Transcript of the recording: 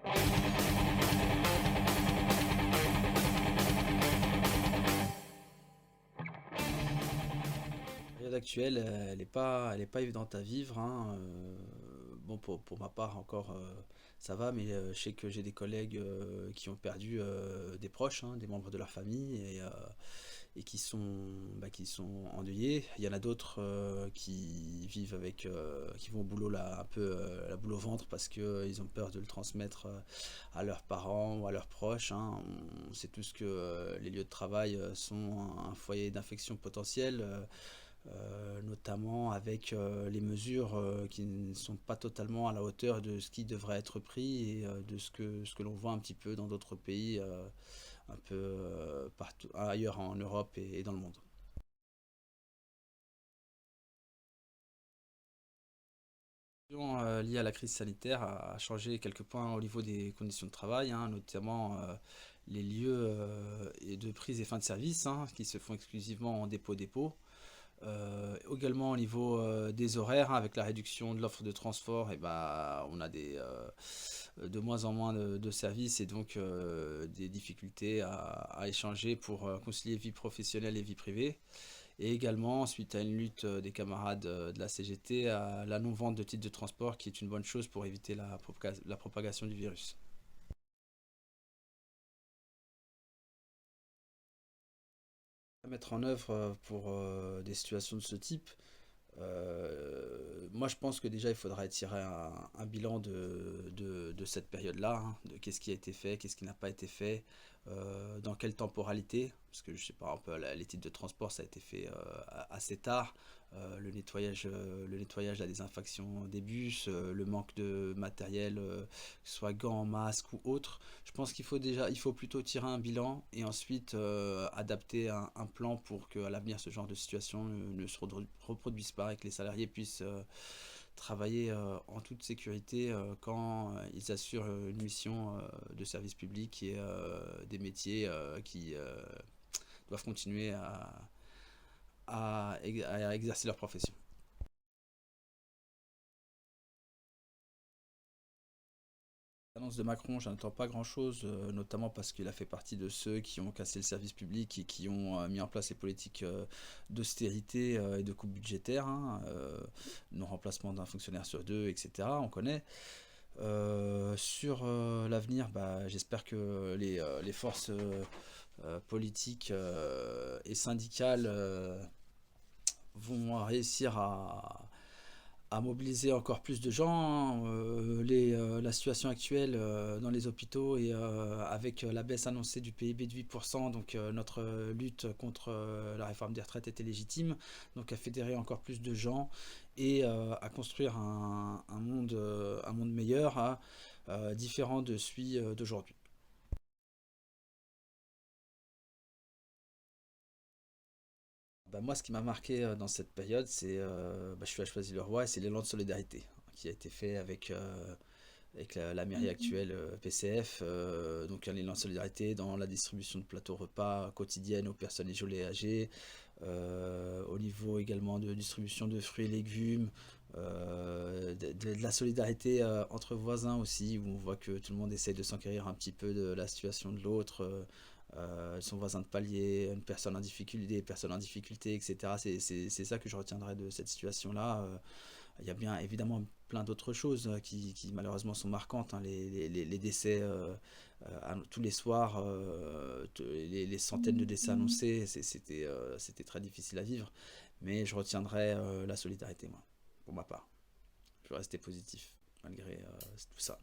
La période actuelle, elle est pas évidente à vivre, hein. Bon, pour ma part encore, ça va, mais je sais que j'ai des collègues qui ont perdu des proches, hein, des membres de leur famille, et qui sont endeuillés. Il y en a d'autres qui vivent qui vont au boulot là, un peu la boule au ventre parce qu'ils ont peur de le transmettre à leurs parents ou à leurs proches, hein. On sait tous que les lieux de travail sont un foyer d'infection potentielle. Notamment avec les mesures qui ne sont pas totalement à la hauteur de ce qui devrait être pris et de ce que l'on voit un petit peu dans d'autres pays, un peu partout ailleurs en Europe et dans le monde. La situation, liée à la crise sanitaire a changé quelques points au niveau des conditions de travail, hein, notamment les lieux de prise et fin de service, hein, qui se font exclusivement en dépôt-dépôt. Également au niveau des horaires, hein, avec la réduction de l'offre de transport, et bah, on a de moins en moins de services et donc des difficultés à échanger pour concilier vie professionnelle et vie privée. Et également, suite à une lutte des camarades de la CGT, à la non-vente de titres de transport, qui est une bonne chose pour éviter la propagation du virus. À mettre en œuvre pour des situations de ce type. Moi, je pense que déjà, il faudra tirer un bilan de cette période-là, hein, de qu'est-ce qui a été fait, qu'est-ce qui n'a pas été fait, dans quelle temporalité, parce que je sais pas, un peu, les titres de transport, ça a été fait assez tard. Le nettoyage, la désinfection des bus, le manque de matériel, que ce soit gants, masques ou autres. Je pense il faut plutôt tirer un bilan et ensuite adapter un plan pour qu'à l'avenir ce genre de situation ne se reproduise pas et que les salariés puissent travailler en toute sécurité quand ils assurent une mission de service public et des métiers qui doivent continuer à exercer leur profession. L'annonce de Macron, j'en attends pas grand-chose, notamment parce qu'il a fait partie de ceux qui ont cassé le service public et qui ont mis en place les politiques d'austérité et de coupe budgétaire, hein, non-remplacement d'un fonctionnaire sur deux, etc. On connaît. Sur l'avenir, bah, j'espère que les forces politiques et syndicales vont réussir à mobiliser encore plus de gens. La situation actuelle dans les hôpitaux et avec la baisse annoncée du PIB de 8%, donc notre lutte contre la réforme des retraites était légitime, donc à fédérer encore plus de gens et à construire un monde meilleur, différent de celui d'aujourd'hui. Bah, moi, ce qui m'a marqué dans cette période, je suis à Choisy-le-Roi et c'est l'élan de solidarité qui a été fait avec la mairie actuelle PCF, donc un élan de solidarité dans la distribution de plateaux repas quotidiennes aux personnes isolées et âgées, au niveau également de distribution de fruits et légumes, de la solidarité entre voisins aussi, où on voit que tout le monde essaye de s'enquérir un petit peu de la situation de l'autre. Son voisin de palier, une personne en difficulté, personne en difficulté, etc. C'est ça que je retiendrai de cette situation-là. Il y a bien évidemment plein d'autres choses qui malheureusement sont marquantes, hein. Les décès tous les soirs, les centaines de décès annoncés, c'était très difficile à vivre. Mais je retiendrai la solidarité, moi, pour ma part. Je vais rester positif malgré tout ça.